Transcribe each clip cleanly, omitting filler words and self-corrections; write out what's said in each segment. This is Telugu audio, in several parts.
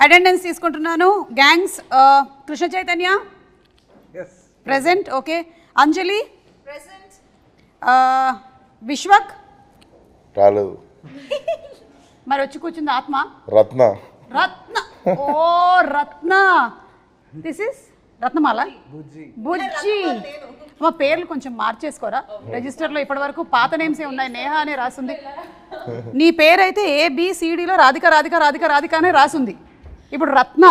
అటెండెన్స్ తీసుకుంటున్నాను. Gangs Krishna Chaitanya present. Okay. Anjali present. Vishwak రాలేదు. మరి వచ్చి కూర్చుంది ఆత్మ. Ratna. Ratna. Oh Ratna. This is Ratnamala. Bujji. మా పేర్లు కొంచెం మార్చేసుకోరా రిజిస్టర్లో. ఇప్పటి వరకు పాత నేమ్స్ ఏ ఉన్నాయి. నేహ అనే రాసింది. నీ పేరైతే ABCDలో రాధిక రాధిక రాధిక రాధిక అనే రాసింది. ఇప్పుడు రత్న,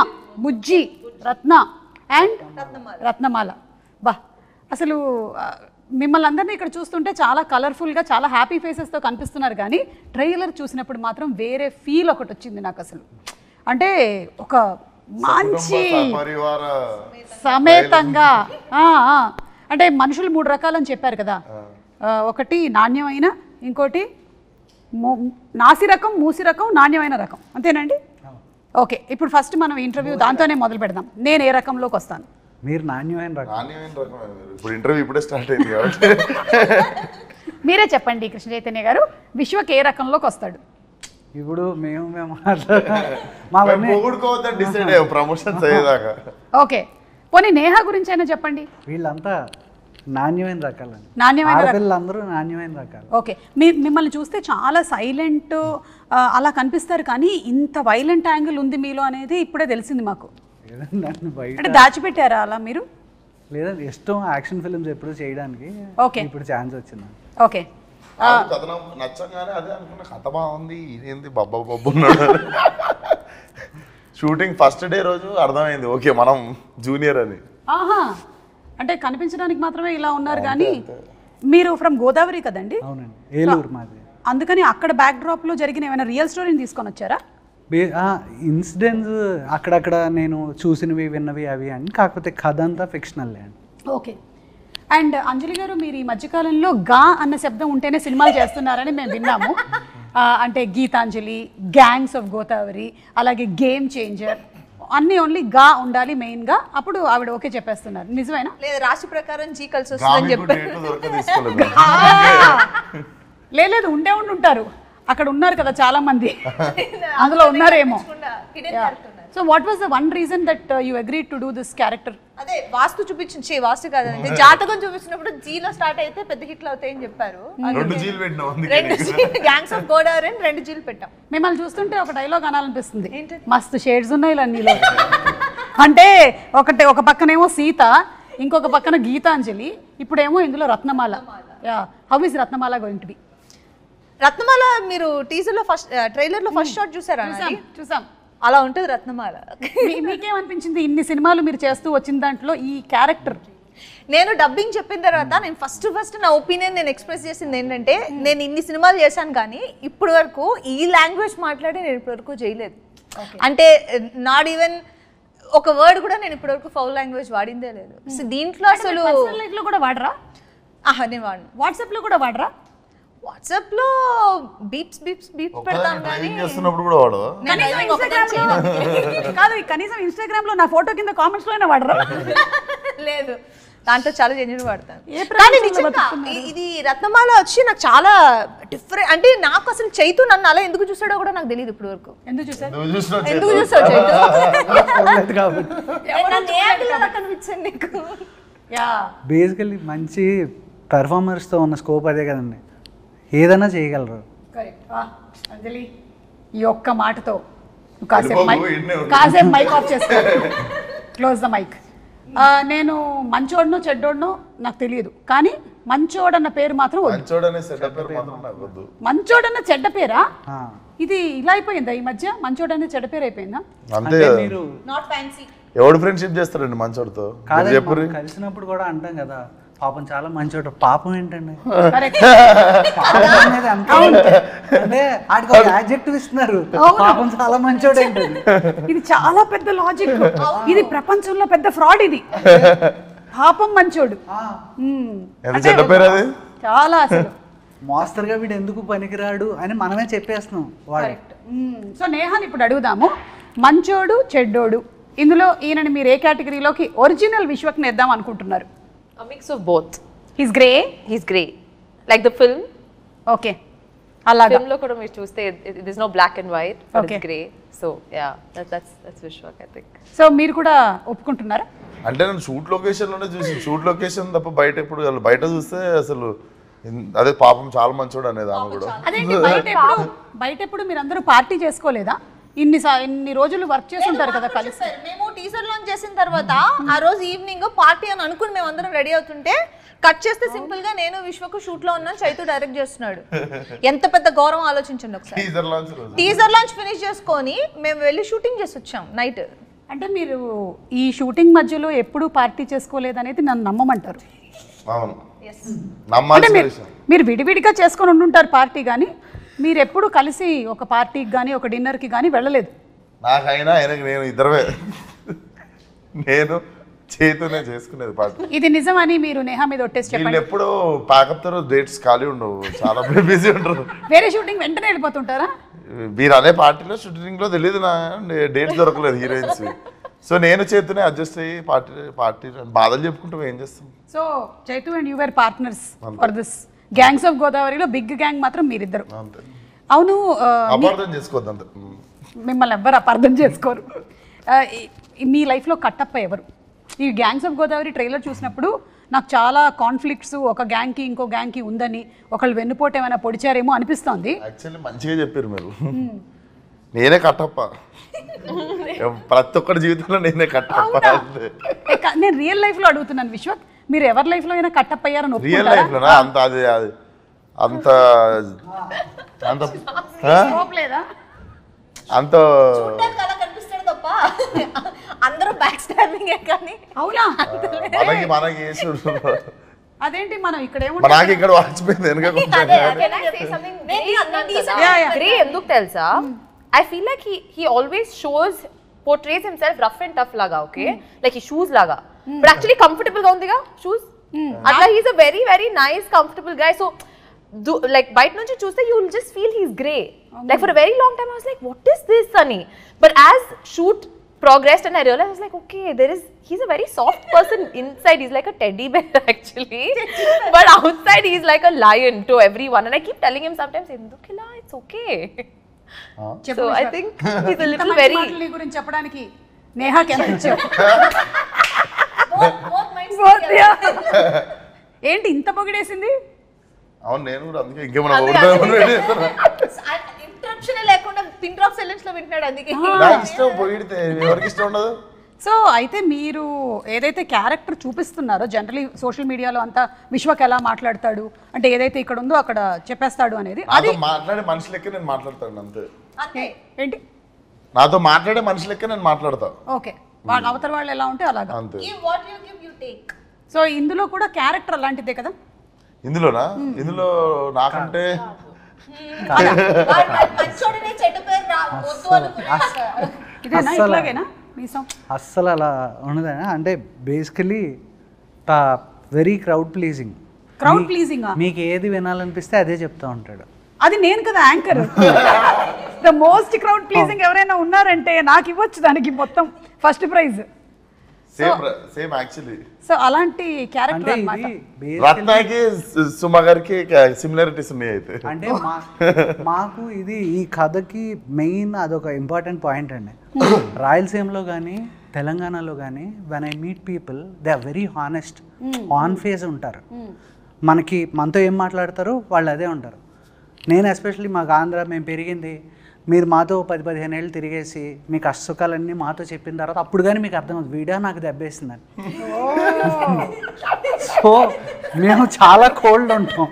బుజ్జి, రత్న అండ్ రత్నమాల. బా అసలు మిమ్మల్ని అందరినీ ఇక్కడ చూస్తుంటే చాలా కలర్ఫుల్గా చాలా హ్యాపీ ఫేసెస్తో కనిపిస్తున్నారు. కానీ ట్రైలర్ చూసినప్పుడు మాత్రం వేరే ఫీల్ ఒకటి వచ్చింది నాకు. అసలు అంటే ఒక మంచి సమేతంగా అంటే మనుషులు 3 రకాలని చెప్పారు కదా. ఒకటి నాణ్యమైన, ఇంకోటి నాసి రకం, మూసి రకం, నాణ్యమైన రకం. అంతేనండి? ఓకే. ఇప్పుడు ఫస్ట్ మనం ఇంటర్వ్యూ దాంతోనే మొదలు పెడదాం. నేను ఏ రకంలోకి వస్తాను? మీరు నాణ్యమైన రకం. ఇప్పుడు ఇంటర్వ్యూ ఇప్పుడే స్టార్ట్ అయింది కాబట్టి మీరే చెప్పండి కృష్ణ చైతన్య గారు, విశ్వక్ ఏ రకంలోకి వస్తాడు? ఇప్పుడు మేము ప్రమోషన్స్ అయ్యేదాకా. ఓకే. పోనీ నేహ గురించి అయినా చెప్పండి. వీళ్ళంతా నాణ్యమైన రకాలండి. నాణ్యమైన పిల్లలందరూ నాణ్యమైన రకాలు. ఓకే. మిమ్మల్ని చూస్తే చాలా సైలెంట్ అలా కనిపిస్తారు, కానీ ఇంత వైలెంట్ యాంగిల్ ఉంది మీలో అనేది ఇప్పుడే తెలిసింది మాకు. అంటే దాచిపెట్టారా అలా మీరు? లేదండి, ఇష్టం యాక్షన్ ఫిల్మ్స్ ఎప్పుడు చేయడానికి. ఓకే. ఇప్పుడు ఛాన్స్ వచ్చింది. ఓకే. కథనం నచ్చంగానే అదే అనుకున్న, కథ బాగుంది, ఇదేంది బబ్బా బబ్బు ఉన్నాడు. షూటింగ్ ఫస్ట్ డే రోజు అర్థమైంది ఓకే మనం జూనియర్ అని. ఆహా, అంటే కనిపించడానికి మాత్రమే ఇలా ఉన్నారు. కానీ మీరు ఫ్రమ్ గోదావరి కదండి? అవునండి, ఏలూరు మాది. అందుకని అక్కడ బ్యాక్ డ్రాప్ లో జరిగిన ఏమైనా రియల్ స్టోరీని తీసుకొని వచ్చారా? ఇన్సిడెంట్స్ అక్కడక్కడ నేను చూసినవి విన్నవి అవి అని, కాకపోతే కథ అంతా ఫిక్షనల్ అండి. ఓకే. అండ్ అంజలి గారు, మీరు ఈ మధ్యకాలంలో గా అన్న శబ్దం ఉంటేనే సినిమాలు చేస్తున్నారని మేము విన్నాము. అంటే గీతాంజలి, గ్యాంగ్స్ ఆఫ్ గోదావరి, అలాగే గేమ్ చేంజర్ అన్నీ ఓన్లీ గా ఉండాలి మెయిన్గా, అప్పుడు ఆవిడ ఓకే చెప్పేస్తున్నారు. నిజమేనా? లేదు, రాశి ప్రకారం జీ కలిసి వస్తుందని చెప్పారు. లేదు, ఉంటారు అక్కడ ఉన్నారు కదా చాలా మంది, అందులో ఉన్నారేమో. So what was the one reason that you agreed to do this character? అదే వాస్తు చూపించి, వాస్తు కాదండి, జాతకం చూపించినప్పుడు జీలో స్టార్ట్ అయితే పెద్ద హిట్లు అవుతాయని చెప్పారు. 2 జీలు పెట్టినాం, గ్యాంగ్స్ ఆఫ్ గోదావరి 2 జీలు పెట్టాం. మిమ్మల్ని చూస్తుంటే ఒక డైలాగ్ అనాలనిపిస్తుంది, మస్తు షేడ్స్ ఉన్నాయి ఇలా నీలో. అంటే ఒక పక్కనేమో సీత, ఇంకొక పక్కన గీతాంజలి, ఇప్పుడేమో ఇందులో Ratnamala. How is Ratnamala going to be? Ratnamala మీరు టీజర్ లో ఫస్ట్ ట్రైలర్ లో ఫస్ట్ షాట్ చూసారా? చూసాం. అలా ఉంటుంది రత్నమాల. మీకేమనిపించింది ఇన్ని సినిమాలు మీరు చేస్తూ వచ్చిన దాంట్లో ఈ క్యారెక్టర్? నేను డబ్బింగ్ చెప్పిన తర్వాత నేను ఫస్ట్ నా ఒపీనియన్ నేను ఎక్స్ప్రెస్ చేసింది ఏంటంటే, నేను ఇన్ని సినిమాలు చేశాను కానీ ఇప్పటి వరకు ఈ లాంగ్వేజ్ మాట్లాడి నేను ఇప్పటి వరకు చేయలేదు. అంటే నాట్ ఈవెన్ ఒక వర్డ్ కూడా నేను ఇప్పటి వరకు ఫౌల్ లాంగ్వేజ్ వాడిందే లేదు. సో దీంట్లో అసలు లైఫ్ లో కూడా వాడరా? నేను వాడను. వాట్సాప్ లో కూడా వాడరా? వాట్సాప్ లో బీప్స్ పెడతాను కానీ కూడా వాడవా? కాదు, కనీసం ఇన్స్టాగ్రామ్ లో నా ఫోటో కింద కామెంట్స్ లోనే వాడరా? లేదు, దాంట్లో చాలా జెన్యూన్ వాడతాను. కానీ నిజంగా ఇది రత్నమాల వచ్చి నాకు చాలా డిఫరెంట్. అంటే నాకు అసలు చైతు నన్ను అలా ఎందుకు చూసాడో కూడా నాకు తెలియదు ఇప్పుడు వరకు. ఎందుకు చూసాడు కనిపించండి నీకు? బేసికల్లీ మంచి పెర్ఫార్మర్స్తో ఉన్న స్కోప్ అదే కదండి, ఏదైనా చేయగలరు. అంజలి, ఈ ఒక్క మాటతో కాసేపు మైక్ ఆఫ్ చేసుకో, క్లోజ్ ద మైక్. నేను మంచోడనో చెడ్డోడనో నాకు తెలియదు, కానీ మంచోడన్న పేరు మాత్రం మంచోడన్న చెడ్డ పేరా? ఇది ఇలా అయిపోయిందా ఈ మధ్య? మంచోడన్న చెడ్డ పేరు అయిపోయిందా? మీరు నాట్ ఫ్యాన్సీ. ఎవడు ఫ్రెండ్షిప్ చేస్తారండి మంచోడితో? కలిసినప్పుడు కూడా అంటాం కదా, పాపం చాలా మంచోడు. పాపం ఏంటండి, అంటే ఆడ్జెక్టివ్ ఇస్తున్నారు, పాపం చాలా మంచోడు ఏంటండి. ఇది చాలా పెద్ద లాజిక్, ఇది ప్రపంచంలో పెద్ద ఫ్రాడ్. ఇది పాపం మంచోడు చాలా అసలు మాస్టర్గా వీడు ఎందుకు పనికిరాడు అని మనమే చెప్పేస్తున్నాం. సో నేహాని ఇప్పుడు అడుగుదాము, మంచోడు చెడ్డోడు ఇందులో ఈయనని మీరు ఏ కేటగిరీలోకి ఒరిజినల్ విశ్వక్ని వేద్దాం అనుకుంటున్నారు? A mix of both. He's grey. He's grey, like the film. Okay. అలాగా. ఫిల్మ్ లో కూడా మీరు చూస్తే it is no black and white but Okay. It's grey so yeah that's Vishwak I think so మీరు కూడా ఒప్పుకుంటున్నారా? అంటే నేను షూట్ లొకేషన్లోనే చూసి షూట్ లొకేషన్ తప్ప బయట ఎప్పుడు బయట చూస్తే అసలు అదే పాపం చాలా మంచోడు అనేది ఆమె కూడా. అదేంటి బయట ఎప్పుడు మీరు అందరూ పార్టీ చేసుకోలేదా? ఇన్ని రోజులు వర్క్ చేసి ఉంటారు కదా కలిసి. మేము టీజర్ లాంచ్ చేసిన తర్వాత ఆ రోజు ఈవినింగ్ పార్టీ అని అనుకుని మేము అందరం రెడీ అవుతుంటే కట్ చేస్తే సింపుల్ గా నేను విశ్వకు షూట్ లో ఉన్నాను, చైతు డైరెక్ట్ చేస్తున్నాడు. ఎంత పెద్ద గౌరవం ఆలోచించండి ఒకసారి. టీజర్ లాంచ్ ఫినిష్ చేసుకొని మేము వెళ్ళి షూటింగ్ చేసి వచ్చాం నైట్. అంటే మీరు ఈ షూటింగ్ మధ్యలో ఎప్పుడు పార్టీ చేసుకోలేదనేది నన్ను నమ్మమంటారు. అవును, అంటే మీరు విడివిడిగా చేసుకొని ఉండుంటారు పార్టీ, కానీ మీరు ఎప్పుడు కలిసి ఒక పార్టీకి కానీ ఒక డిన్నర్కి కానీ వెళ్ళలేదు. నాకైనా ఆయనకి నేను ఇద్దరమే, నేను చేతునే చేసుకునేది పార్టీ. ఇది నిజమని మీరు నేహా మీద ఒట్టేసి వీళ్ళు చెప్పండి. ఎప్పుడు ప్యాకప్ తర్వాత డేట్స్ ఖాళీ ఉండవు, చాలా బిజీ ఉంటారు. వేరే షూటింగ్ వెంటనే వెళ్ళిపోతుంటారా? మీరు అదే పార్టీలో షూటింగ్ లో తెలియదు నా డేట్స్ దొరకలేదు హీరోయిన్స్. సో నేను చేతునే అడ్జస్ట్ అయ్యి పార్టీ బాధలు చెప్పుకుంటాం, ఏం చేస్తాం. So Chaitu and you were partners for this gangs of గోదావరిలో బిగ్ గ్యాంగ్ మాత్రం మీరిద్దరు. అంతే, అవును, అపార్థం చేసుకోవద్దు అంతే. మిమ్మల్ని ఎవ్వరు అపార్థం చేసుకోరు. మీ లైఫ్లో కట్టప్ప ఎవరు? ఈ గ్యాంగ్స్ ఆఫ్ గోదావరి ట్రైలర్ చూసినప్పుడు నాకు చాలా కాన్ఫ్లిక్ట్స్ ఒక గ్యాంగ్కి ఇంకో గ్యాంగ్కి ఉందని, ఒకళ్ళు వెన్నుపోటు ఏమైనా పొడిచారేమో అనిపిస్తోంది. యాక్చువల్లీ మంచిగా చెప్పారు మీరు. నేనే కట్టప్ప, ప్రతి ఒక్కరి జీవితంలో నేనే కట్టప్ప. నేను రియల్ లైఫ్లో అడుగుతున్నాను విశ్వక్, మీరు ఎవరి లైఫ్లో అయినా కట్టప్ప అయ్యారని రియల్ ఒప్పుకుంటారా? లైఫ్ లోనా? అంత అది అంత అంత లేదా? అంత అలా కనిపిస్తాడు తప్ప అందరూ బ్యాక్ స్టాబింగ్ కానీ. అవునా? మనకి అదేంటి మనం ఇక్కడ నాకు ఇక్కడ వాచిపోయింది వెనక కొంచెం. Can I say something grey ఎందుకు తెలుసా? I feel like he always portrays himself rough and tough laga, okay? Like he shoes laga. But actually comfortable ga undiga shoes. Atla he's a very very nice comfortable guy. So like bite nunchi chuste you will just feel he's grey. Like for a very long time I was like what is this Sunny? But as shoot progressed and I realized I was like okay he's a very soft person inside. He's like a teddy bear actually. But outside he's like a lion to everyone and I keep telling him sometimes endukila it's okay. So I think he's a little very గురించి చెప్పడానికి నేహాకి ఎంత ఇచ్చావు? ఏంటి ఇంత పొగిడేసింది? అవును, నేను కూడా అందుకే ఇంకేమన్నా ఇంటరప్షన్ లేకుండా పిన్ డ్రాప్ సైలెన్స్ లో వింటున్నాడు అందుకే. నాకు ఇష్టం పొగిడితే, ఎవరికి ఇష్టం ఉండదు. సో అయితే మీరు ఏదైతే క్యారెక్టర్ చూపిస్తున్నారో జనరలీ సోషల్ మీడియాలో అంతా విశ్వక్ ఎలా మాట్లాడతాడు అంటే ఏదైతే ఇక్కడ ఉందో అక్కడ చెప్పేస్తాడు అనేది, అది మాట్లాడే మనిషి లెక్క నేను మాట్లాడతాను అంతే. ఏంటి నాతో మాట్లాడే మనిషి లెక్క నేను మాట్లాడతా. ఓకే, వాళ్ళ అవతల వాళ్ళు ఎలా ఉంటే అలాగా. అంతే. What you give you take. So ఇందులో కూడా క్యారెక్టర్ అలాంటిదే కదా? ఇందులోనా? ఇందులో నాకంటే మంచోడినే చెడ్డ పేరు రావద్దు అనుకున్నాను. ఇదేనా ఇట్లాగేనా మీసం? అస్సలు అలా ఉండదా? అంటే basically very crowd pleasing. Crowd pleasing మీకు ఏది వినాలనిపిస్తే అదే చెప్తా ఉంటాడు. అది నేను కదా anchor. The most crowd pleasing ఎవరైనా ఉన్నారంటే నాకు ఇవ్వచ్చు దానికి మొత్తం first prize. Same actually. So అలాంటి క్యారెక్టర్ అంటే అన్నమాట. ఇది రత్నాకి సుమ గారికి సిమిలారిటీస్ ఉన్నాయి అయితే. అంటే మాకు ఇది ఈ కథకి మెయిన్ అదొక ఇంపార్టెంట్ పాయింట్ అండి. రాయలసీమలో కానీ తెలంగాణలో కానీ when I meet people they are very honest, on face ఉంటారు. మనతో ఏం మాట్లాడతారో వాళ్ళు అదే ఉంటారు. నేను ఎస్పెషల్లీ మాకు ఆంధ్ర మేము పెరిగింది, మీరు మాతో 10-15 ఏళ్ళు తిరిగేసి మీ కష్టసుఖాలన్నీ మాతో చెప్పిన తర్వాత అప్పుడు కానీ మీకు అర్థమవుతుంది వీడియో నాకు దెబ్బేసిందని. సో మేము చాలా కోల్డ్ ఉంటాం.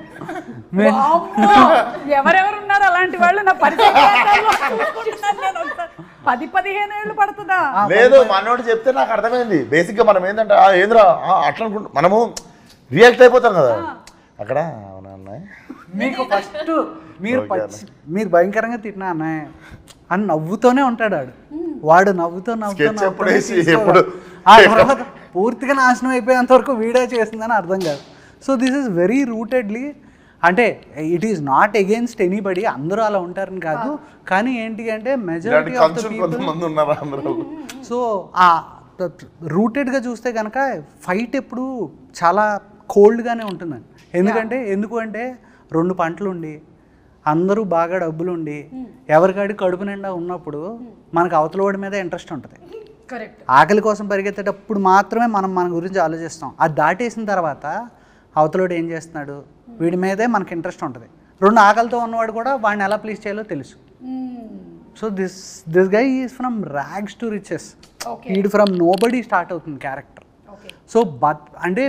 ఎవరెవరు ఉన్నారు అలాంటి వాళ్ళు? నా 10-15 ఏళ్ళు పడుతుందా? లేదు, మనోడు చెప్తే నాకు అర్థమైంది. బేసిక్ గా మనం ఏంటంటే ఏంద్రా అట్లా అనుకుంటా, మనము రియాక్ట్ అయిపోతాం కదా అక్కడ. అవునా అన్నయ్య, మీకు ఫస్ట్ మీరు భయంకరంగా తిట్టినా అన్నయ్య అని నవ్వుతూనే ఉంటాడు వాడు నవ్వుతూ పూర్తిగా నాశనం అయిపోయేంత వరకు వీడియో చేస్తుందని అర్థం కాదు. సో దిస్ ఈస్ వెరీ రూటెడ్లీ, అంటే it is not against anybody, అందరూ అలా ఉంటారని కాదు, కానీ ఏంటి అంటే majority of the people. So ఆ రూటెడ్గా చూస్తే కనుక ఫైట్ ఎప్పుడు చాలా కోల్డ్గానే ఉంటుందండి. ఎందుకు అంటే 2 పంటలు ఉండి అందరూ బాగా డబ్బులుండి ఎవరికాడి కడుపు నిండా ఉన్నప్పుడు మనకు అవతలవాడి మీద ఇంట్రెస్ట్ ఉంటుంది. కరెక్ట్. ఆకలి కోసం పరిగెత్తేటప్పుడు మాత్రమే మనం మన గురించి ఆలోచిస్తాం. అది దాటేసిన తర్వాత అవతలోడు ఏం చేస్తున్నాడు, వీడి మీదే మనకి ఇంట్రెస్ట్ ఉంటుంది. రెండు ఆకలితో ఉన్నవాడు కూడా వాడిని ఎలా ప్లీజ్ చేయాలో తెలుసు. So this guy is from rags to riches. వీడు ఫ్రమ్ నోబడీ స్టార్ట్ అవుతుంది క్యారెక్టర్. సో అంటే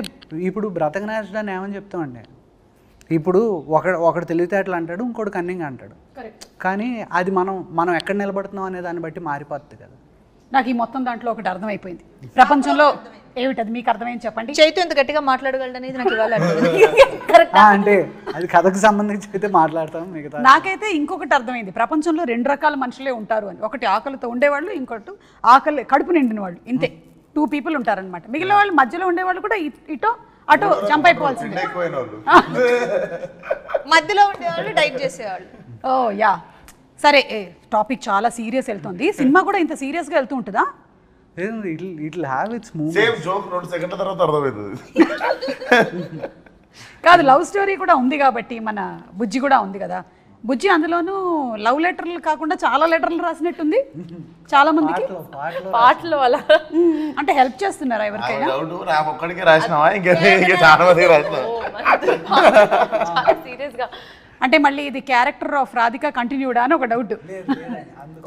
ఇప్పుడు బ్రతకనేసడాన్ని ఏమని చెప్తామండి, ఇప్పుడు ఒకడు తెలివితేటలు అంటాడు, ఇంకోటి కన్నింగ్ అంటాడు. కానీ అది మనం ఎక్కడ నిలబడుతున్నాం అనే దాన్ని బట్టి మారిపోతుంది కదా. నాకు ఈ మొత్తం దాంట్లో ఒకటి అర్థమైపోయింది. ప్రపంచంలో ఏమిటది మీకు అర్థమైంది చెప్పండి. చైతు ఎంత గట్టిగా మాట్లాడగలడు అనేది నాకు ఇవాళ అంటే అది కథకు సంబంధించి అయితే మాట్లాడతాం. మిగతా నాకైతే ఇంకొకటి అర్థమైంది. ప్రపంచంలో 2 రకాల మనుషులే ఉంటారు అని. ఒకటి ఆకలితో ఉండేవాళ్ళు, ఇంకోటి ఆకలి కడుపు నిండిన వాళ్ళు. ఇంతే 2 people ఉంటారనమాట. మిగిలిన వాళ్ళు మధ్యలో ఉండేవాళ్ళు కూడా ఇటో అటో జంప్ అయిపోవాల్సిందే. మధ్యలో ఉండేవాళ్ళు డైట్ చేసేవాళ్ళు. ఓ యా సరే, టాపిక్ చాలా సీరియస్ వెళ్తుంది. సినిమా కూడా ఇంత సీరియస్గా వెళ్తూ ఉంటుందా? ఇట్లా have it's move. Same joke 2 సెకండ్ల తర్వాత అర్థమవుతుంది. కాదు, లవ్ స్టోరీ కూడా ఉంది కాబట్టి మన బుజ్జి కూడా ఉంది కదా. బుజ్జి అందులోనూ లవ్ లెటర్లు కాకుండా చాలా లెటర్లు రాసినట్టుంది చాలా మందికి. పాటలు అలా అంటే హెల్ప్ చేస్తున్నారా ఎవరికైనా? నాకు ఒక్కడికే రాసినావా, ఇంకా చాలా మందికి రాసినావా? సీరియస్ గా అంటే మళ్ళీ ఇది క్యారెక్టర్ ఆఫ్ రాధిక కంటిన్యూడా అని ఒక డౌట్.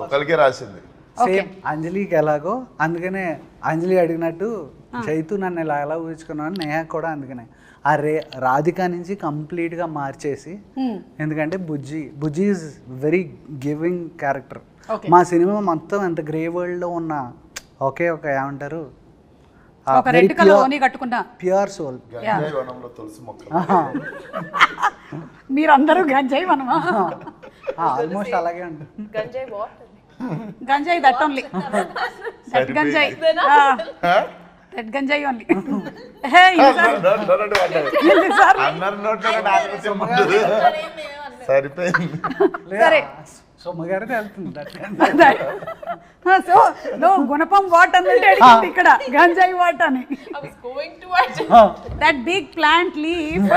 ఒకరికే రాసింది. సేమ్ అంజలికి ఎలాగో, అందుకనే అంజలి అడిగినట్టు చైతు నన్ను ఎలా ఊహించుకున్నాను, నేహ కూడా అందుకనే ఆ రాధిక నుంచి కంప్లీట్గా మార్చేసి. ఎందుకంటే బుజ్జి ఈజ్ వెరీ గివింగ్ క్యారెక్టర్. మా సినిమా మొత్తం ఎంత గ్రే వరల్డ్లో ఉన్న ఒకే ఒక ఏమంటారు రెడ్ కలర్ ఓని కట్టుకున్నా ప్యూర్ సోల్. మీరందరూ గంజాయి మనమా? ఆల్మోస్ట్ అలాగే ఉంటుంది. గంజాయి బాగుంటుంది. గంజాయి దట్ ఓన్లీ, దట్ గంజాయి, దట్ గంజాయి ఓన్లీ. సరిపోయింది. సరే సోమగారిని వెళ్తుంది. సో నో గుణపం వాట్ అన్నట్టు అడిగింది ఇక్కడ, గంజాయి వాట్ అని. That big plant leaf.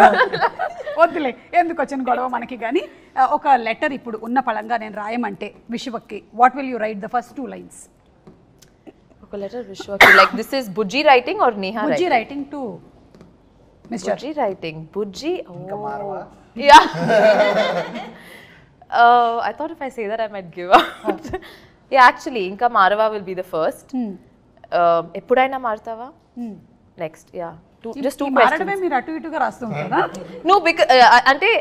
వద్దులే, ఎందుకు వచ్చిన గొడవ మనకి. కానీ ఒక లెటర్ ఇప్పుడు ఉన్న పళంగా నేను రాయమంటే విశ్వక్కి, what will you write the first 2 lines? ఒక లెటర్ విశ్వకి. Like this is Bujji writing or Neha Bujji writing? Writing to mister Bujji writing. Bujji. Oh. Yeah. I thought if I say that I might give out. Yeah, actually, Inka Marava will be the first. Eppudaina Martava? Next, yeah. Just 2 questions. మారడమే మీరు అటు ఇటుగా రాస్తూ ఉంటారా? No, because ante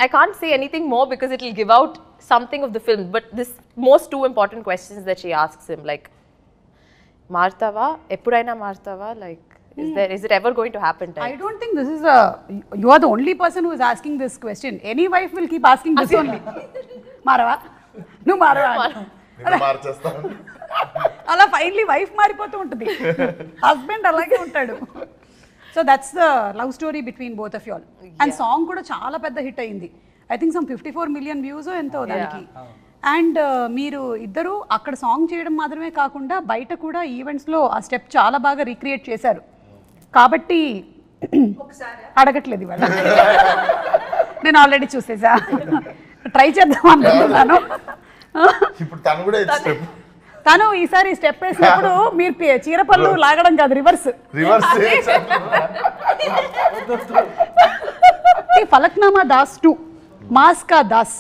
I can't say anything more because it will give out something of the film. But this most 2 important questions that she asks him, like Martava, Eppudaina Martava, like is it ever going to happen? I don't think this is you are the only person who is asking this question. Any wife will keep asking this only. మారవా నువ్వు మారవా అలా ఫైనలీ వైఫ్ మారిపోతూ ఉంటుంది, హస్బెండ్ అలాగే ఉంటాడు. So that's the love story between both of you all. And song కూడా చాలా పెద్ద హిట్ అయింది. I think some 54 million views ఎంతో దానికి. అండ్ మీరు ఇద్దరు అక్కడ సాంగ్ చేయడం మాత్రమే కాకుండా బయట కూడా ఈవెంట్స్లో ఆ స్టెప్ చాలా బాగా రీక్రియేట్ చేశారు. కాబట్టి అడగట్లేదు ఇవాళ, నేను ఆల్రెడీ చూసేసా, ట్రై చేద్దాం అనుకుంటున్నాను. తను ఈసారి స్టెప్ వేసినప్పుడు మీరు చీరపళ్ళు లాగడం కాదు, రివర్స్. ఫలక్నామా దాస్ 2 మాస్ కా దాస్,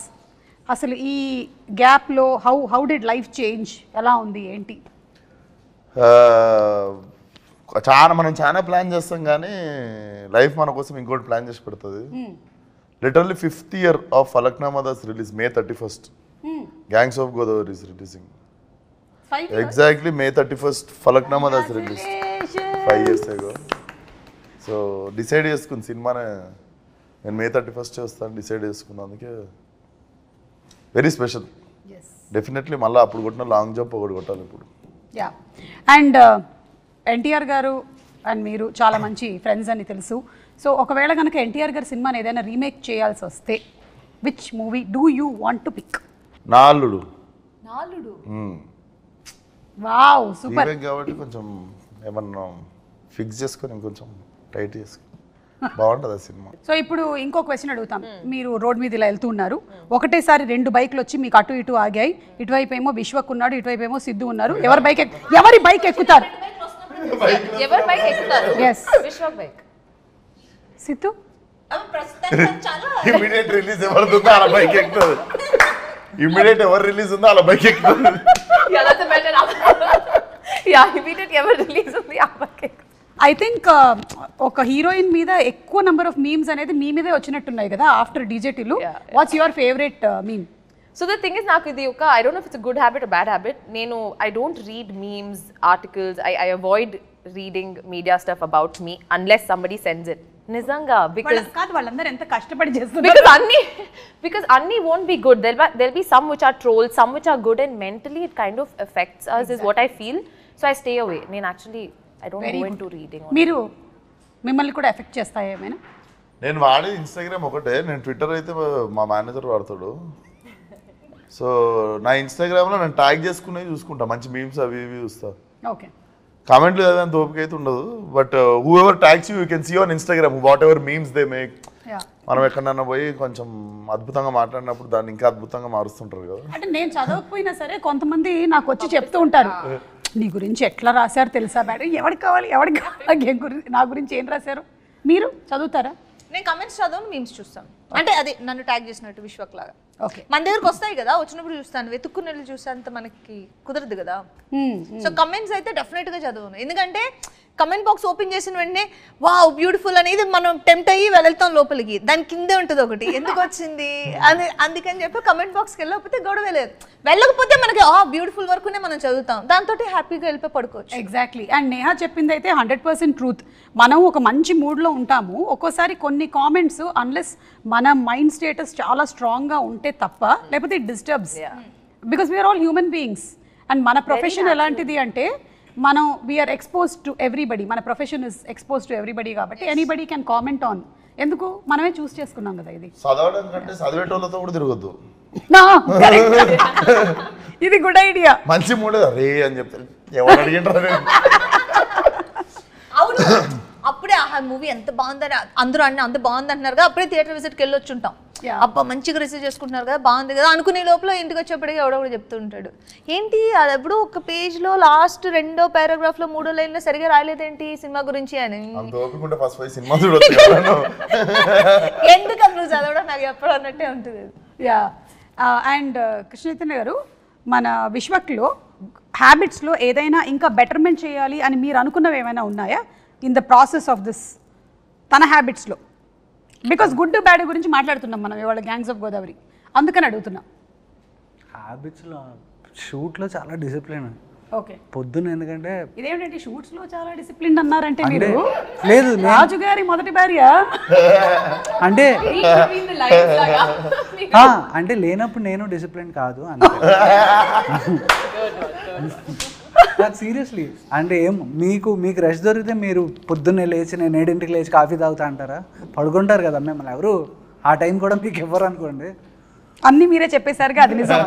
అసలు ఈ గ్యాప్లో హౌ డిడ్ లైఫ్ చేంజ్, ఎలా ఉంది ఏంటి? మనం చాలా ప్లాన్ చేస్తాం కానీ లైఫ్ మన కోసం ఇంకోటి ప్లాన్ చేసి పెడుతుంది. Literally 5th year of Falaknuma Das release May 31st. Gangs of Godavari is releasing. Exactly May 31st Falaknuma Das release 5 years ago. So decide చేసుకుంది సినిమానే నేను May 31st చేస్తాను డిసైడ్ చేసుకున్నాను. అందుకే వెరీ స్పెషల్. డెఫినెట్లీ మళ్ళీ అప్పుడు కొట్టిన లాంగ్ జంప్ ఒకటి కొట్టాలి ఇప్పుడు. యా, అండ్ ఎన్టీఆర్ గారు అండ్ మీరు చాలా మంచి ఫ్రెండ్స్ అని తెలుసు. సో ఒకవేళ కనుక ఎన్టీఆర్ గారి సినిమాని ఏదైనా రీమేక్ చేయాల్సి వస్తే which movie do you want to pick? నాలుడు. Wow super. కాబట్టి కొంచెం ఏమన్నా ఫిక్స్ చేసుకొని ఇంకొంచెం టైట్ చేసుకొని బాగుంటుంది ఆ సినిమా. సో ఇప్పుడు ఇంకో క్వశ్చన్ అడుగుతాం. మీరు రోడ్ మీద ఇలా వెళ్తూ ఉన్నారు, ఒకటేసారి 2 బైక్లు వచ్చి మీకు అటు ఇటు ఆగాయి. ఇటువైపు ఏమో విశ్వక్ ఉన్నాడు, ఇటువైపు ఏమో సిద్ధు ఉన్నారు. ఎవరి బైక్ ఎక్కుతారు? ఎవరు బైక్ ఎక్కుతారు? Yes. Vishwak bike. Siddhu immediate release ఎవరిది ఉందో అలా బైక్ ఎక్కుతుంది. ఇమీడియట్ ఎవరు రిలీజ్ ఉందో అలా బైక్ ఎక్కుతుంది. Yeah, that's a better answer. Yeah, immediate ఎవరు రిలీజ్ ఉంది ఆ బైక్. ఐ థింక్ ఒక హీరోయిన్ మీద ఎక్కువ నెంబర్ ఆఫ్ మీమ్స్ అనేది మీ మీదే వచ్చినట్టున్నాయి కదా ఆఫ్టర్ డీజేటీలు. What's your favourite meme? So the thing is, నాకు ఇది ఒక I don't know if it's a good habit or bad habit. నేను I don't read memes, articles. I avoid reading media stuff about me unless somebody sends it. నిజంగా because వాళ్ళందరూ ఎంత కష్టపడి చేస్తున్నారు. because అన్ని won't be good. There'll be some which are trolls, some which are good, and mentally it kind of affects us is what I feel. So I stay away. నేను actually I don't go into reading. మీరు మిమ్మల్ని కూడా ఎఫెక్ట్ చేస్తాయి ఏమైనా? నేను వాడే ఇన్స్టాగ్రామ్ ఒకటే. నేను ట్విట్టర్ అయితే మా మేనేజర్ వాడతాడు. సో నా ఇన్స్టాగ్రామ్లో నేను ట్యాగ్ చేసుకునేవి చూసుకుంటా, మంచి మీమ్స్ అవి ఇవి చూస్తా. ఓకే. కామెంట్లు చదివేంత ఓపిక అయితే ఉండదు, but who ever tags you can see on Instagram what ever memes they make. మనం ఎక్కడన్నా పోయి కొంచెం అద్భుతంగా మాట్లాడినప్పుడు దాన్ని ఇంకా అద్భుతంగా మారుస్తుంటారు కదా. అంటే నేను చదవకపోయినా సరే కొంతమంది నాకు వచ్చి చెప్తూ ఉంటారు, నీ గురించి ఎట్లా రాశారు తెలుసా మేడం, ఎవరికి కావాలి నా గురించి ఏం రాశారు. మీరు చదువుతారా? నేను కమెంట్స్ చదవను, మీమ్స్ చూస్తాను. అంటే అది నన్ను ట్యాగ్ చేసినట్టు విశ్వక్ లాగా. ఓకే. మన దగ్గరకు వస్తాయి కదా, వచ్చినప్పుడు చూస్తాను. వెతుక్కుని వెళ్ళి చూసేంత మనకి కుదరదు కదా. సో కమెంట్స్ అయితే డెఫినెట్ గా చదవను, ఎందుకంటే కమెంట్ బాక్స్ ఓపెన్ చేసిన వెంటనే వావ్ బ్యూటిఫుల్ అనేది మనం టెంప్ట్ అయ్యి వెళ్తాం లోపలికి, దాని కిందే ఉంటుంది ఒకటి ఎందుకు వచ్చింది అని. అందుకని చెప్పి కమెంట్ బాక్స్కి వెళ్ళకపోతే గొడవ లేదు, వెళ్ళకపోతే మనకి బ్యూటిఫుల్ వరకునే మనం చదువుతాం, దాంతో హ్యాపీగా వెళ్ళిపోయి పడుకోవచ్చు. ఎగ్జాక్ట్లీ. అండ్ నేహా చెప్పింది అయితే 100% ట్రూత్. మనం ఒక మంచి మూడ్లో ఉంటాము, ఒక్కోసారి కొన్ని కామెంట్స్ అన్లెస్ మన మైండ్ స్టేటస్ చాలా స్ట్రాంగ్గా ఉంటే తప్ప, లేకపోతే it disturbs. Because we are all human beings. And మన ప్రొఫెషన్ ఎలాంటిది అంటే మనం వీఆర్ ఎక్స్పోజ్ టు ఎవ్రీబడి, మన profession is expose to everybody కాబట్టి ఎనీబడి క్యాన్ కామెంట్ ఆన్. ఎందుకు మనమే చూస్ చేసుకున్నాం కదా ఇది. చదవడం కంటే చదివేటోళ్ళతో కూడా తిరగద్దు. ఇది గుడ్ ఐడియా. మంచి మూడే రే అని చెప్తారు, ఎవరు అడిగింటారు. అవును, అప్పుడే ఆహా మూవీ ఎంత బాగుందని అందరూ అంత బాగుంది అంటున్నారు కదా, అప్పుడే థియేటర్ విజిట్కి వెళ్ళొచ్చుంటాం. అబ్బా మంచిగా రిసీవ్ చేసుకుంటున్నారు కదా, బాగుంది కదా అనుకునే లోపల ఇంటికి వచ్చేప్పటికి ఎవడో చెప్తూ ఉంటాడు, ఏంటి అది ఎప్పుడు ఒక పేజ్లో లాస్ట్ 2వ పారాగ్రాఫ్లో 3వ లైన్లో సరిగా రాలేదేంటి సినిమా గురించి అని. ఎందుకు నువ్వు చదవడం నాకు ఎప్పుడు అన్నట్టే ఉంటుంది. యా. అండ్ కృష్ణ చైతన్య గారు, మన విశ్వక్లో హ్యాబిట్స్లో ఏదైనా ఇంకా బెటర్మెంట్ చేయాలి అని మీరు అనుకున్నవి ఏమైనా ఉన్నాయా in the process of this తన హ్యాబిట్స్లో? బికాస్ గుడ్ బ్యాడ్ గురించి మాట్లాడుతున్నాం మనం ఇవాళ గ్యాంగ్స్ ఆఫ్ గోదావరి, అందుకని అడుగుతున్నాం. హ్యాబిట్స్లో షూట్లో చాలా డిసిప్లిన్. ఓకే. పొద్దున్న ఎందుకంటే ఇదేమిటంటే షూట్స్లో చాలా డిసిప్లిన్ అన్నారంటే మీరు లేదు రాజు గారి మొదటి భార్య అంటే అంటే లేనప్పుడు నేను డిసిప్లిన్ కాదు అని. సీరియస్లీ అంటే ఏం మీకు రెస్ట్ దొరికితే మీరు పొద్దున్నే లేచి నేను 7ంటికి లేచి కాఫీ తాగుతా అంటారా? పడుకుంటారు కదా మిమ్మల్ని ఎవరు ఆ టైం కూడా మీకు ఇవ్వరు అనుకోండి. అన్నీ మీరే చెప్పేసరిగా అది నిజం.